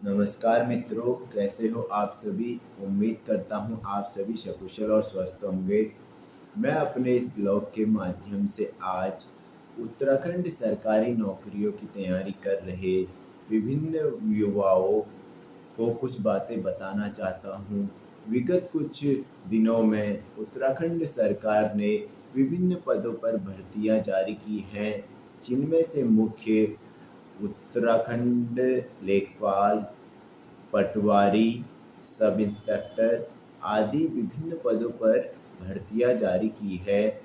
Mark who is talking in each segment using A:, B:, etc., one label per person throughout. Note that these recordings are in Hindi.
A: नमस्कार मित्रों, कैसे हो आप सभी। उम्मीद करता हूँ आप सभी सकुशल और स्वस्थ होंगे। मैं अपने इस ब्लॉग के माध्यम से आज उत्तराखंड सरकारी नौकरियों की तैयारी कर रहे विभिन्न युवाओं को कुछ बातें बताना चाहता हूँ। विगत कुछ दिनों में उत्तराखंड सरकार ने विभिन्न पदों पर भर्तियां जारी की हैं, जिनमें से मुख्य उत्तराखंड लेखपाल, पटवारी, सब इंस्पेक्टर आदि विभिन्न पदों पर भर्तियां जारी की है,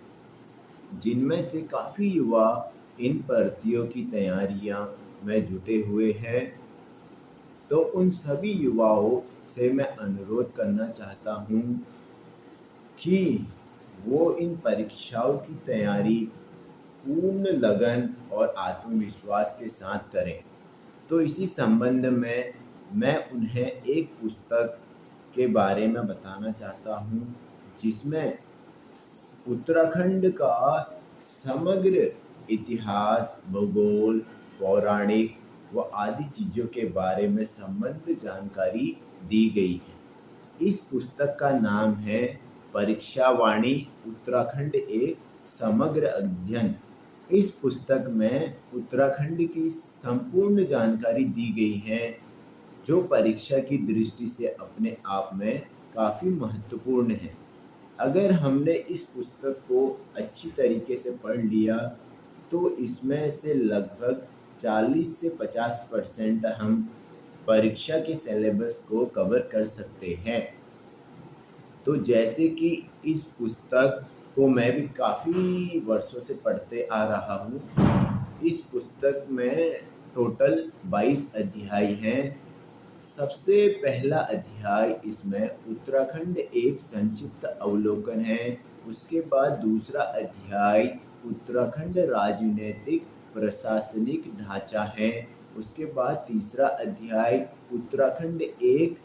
A: जिनमें से काफ़ी युवा इन भर्तियों की तैयारियां में जुटे हुए हैं। तो उन सभी युवाओं से मैं अनुरोध करना चाहता हूँ कि वो इन परीक्षाओं की तैयारी पूर्ण लगन और आत्मविश्वास के साथ करें। तो इसी संबंध में मैं उन्हें एक पुस्तक के बारे में बताना चाहता हूँ, जिसमें उत्तराखंड का समग्र इतिहास, भूगोल, पौराणिक व आदि चीज़ों के बारे में संबंध जानकारी दी गई है। इस पुस्तक का नाम है परीक्षावाणी उत्तराखंड एक समग्र अध्ययन। इस पुस्तक में उत्तराखंड की संपूर्ण जानकारी दी गई है, जो परीक्षा की दृष्टि से अपने आप में काफ़ी महत्वपूर्ण है। अगर हमने इस पुस्तक को अच्छी तरीके से पढ़ लिया तो इसमें से लगभग 40 से 50% हम परीक्षा के सिलेबस को कवर कर सकते हैं। तो जैसे कि इस पुस्तक को मैं भी काफ़ी वर्षों से पढ़ते आ रहा हूँ। इस पुस्तक में टोटल 22 अध्याय हैं। सबसे पहला अध्याय इसमें उत्तराखंड एक संक्षिप्त अवलोकन है। उसके बाद दूसरा अध्याय उत्तराखंड राजनीतिक प्रशासनिक ढांचा है। उसके बाद तीसरा अध्याय उत्तराखंड एक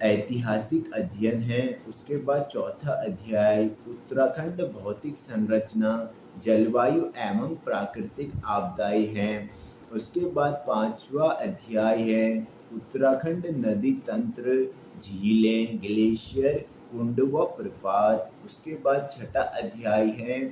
A: ऐतिहासिक अध्ययन है। उसके बाद चौथा अध्याय उत्तराखंड भौतिक संरचना, जलवायु एवं प्राकृतिक आपदाएं हैं। उसके बाद पांचवा अध्याय है उत्तराखंड नदी तंत्र, झीलें, ग्लेशियर, कुंड व प्रपात। उसके बाद छठा अध्याय है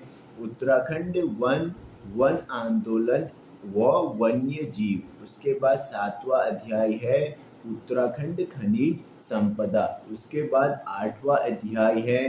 A: उत्तराखंड वन, वन आंदोलन व वन्य जीव। उसके बाद सातवां अध्याय है उत्तराखंड खनिज संपदा। उसके बाद आठवां अध्याय है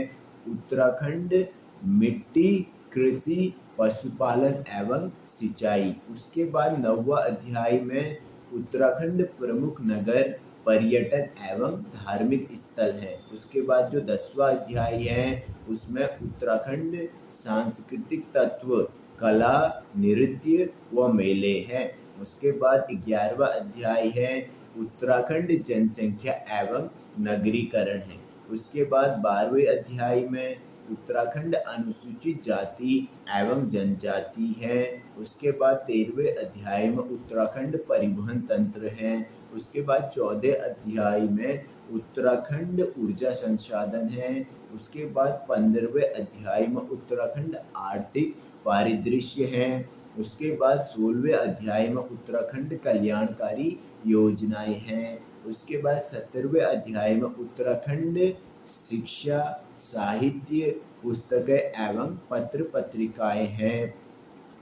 A: उत्तराखंड मिट्टी, कृषि, पशुपालन एवं सिंचाई। उसके बाद नौवां अध्याय में उत्तराखंड प्रमुख नगर, पर्यटन एवं धार्मिक स्थल है। उसके बाद जो 10वां अध्याय है उसमें उत्तराखंड सांस्कृतिक तत्व, कला, नृत्य व मेले हैं। उसके बाद 11वां अध्याय है उत्तराखंड जनसंख्या एवं नगरीकरण है। उसके बाद 12वें अध्याय में उत्तराखंड अनुसूचित जाति एवं जनजाति है। उसके बाद 13वें अध्याय में उत्तराखंड परिवहन तंत्र है। उसके बाद 14 अध्याय में उत्तराखंड ऊर्जा संसाधन है। उसके बाद 15वें अध्याय में उत्तराखंड आर्थिक परिदृश्य है। उसके बाद 16वें अध्याय में उत्तराखंड कल्याणकारी योजनाएं हैं। उसके बाद 17वें अध्याय में उत्तराखंड शिक्षा, साहित्य, पुस्तकें एवं पत्र पत्रिकाएं हैं।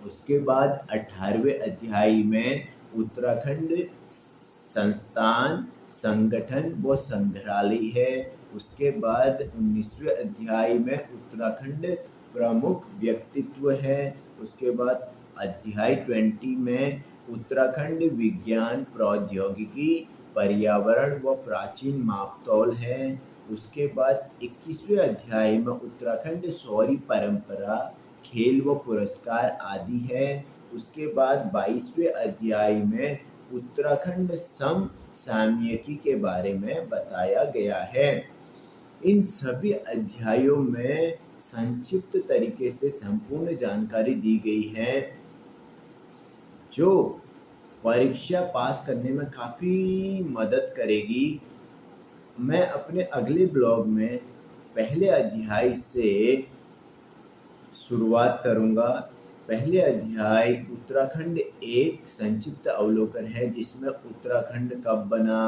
A: उसके बाद 18वें अध्याय में उत्तराखंड संस्थान, संगठन व संग्रहालय है। उसके बाद 19वें अध्याय में उत्तराखंड प्रमुख व्यक्तित्व है। उसके बाद अध्याय 20 में उत्तराखंड विज्ञान, प्रौद्योगिकी, पर्यावरण व प्राचीन मापतौल है। उसके बाद 21वें अध्याय में उत्तराखंड शौर्य परंपरा, खेल व पुरस्कार आदि है। उसके बाद 22वें अध्याय में उत्तराखंड समसामयिकी के बारे में बताया गया है। इन सभी अध्यायों में संक्षिप्त तरीके से संपूर्ण जानकारी दी गई है, जो परीक्षा पास करने में काफ़ी मदद करेगी। मैं अपने अगले ब्लॉग में पहले अध्याय से शुरुआत करूँगा। पहले अध्याय उत्तराखंड एक संक्षिप्त अवलोकन है, जिसमें उत्तराखंड कब बना,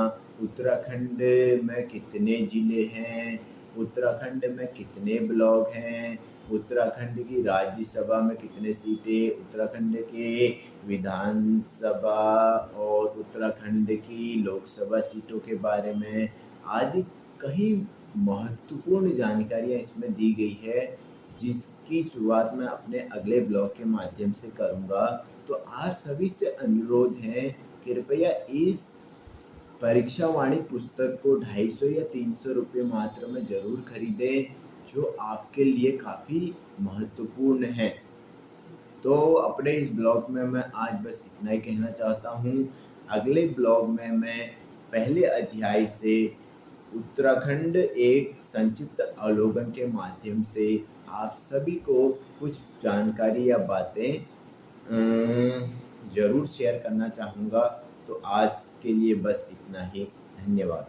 A: उत्तराखंड में कितने जिले हैं, उत्तराखंड में कितने ब्लॉक हैं, उत्तराखंड की राज्यसभा में कितने सीटें, उत्तराखंड के विधानसभा और उत्तराखंड की लोकसभा सीटों के बारे में आदि कई महत्वपूर्ण जानकारियाँ इसमें दी गई है, जिसकी शुरुआत मैं अपने अगले ब्लॉग के माध्यम से करूँगा। तो आप सभी से अनुरोध है, कृपया इस परीक्षा वाणी पुस्तक को 250 या 300 रुपये मात्र में ज़रूर खरीदें, जो आपके लिए काफ़ी महत्वपूर्ण है। तो अपने इस ब्लॉग में मैं आज बस इतना ही कहना चाहता हूँ। अगले ब्लॉग में मैं पहले अध्याय से उत्तराखंड एक संक्षिप्त अवलोकन के माध्यम से आप सभी को कुछ जानकारी या बातें ज़रूर शेयर करना चाहूँगा। तो आज के लिए बस इतना ही। धन्यवाद।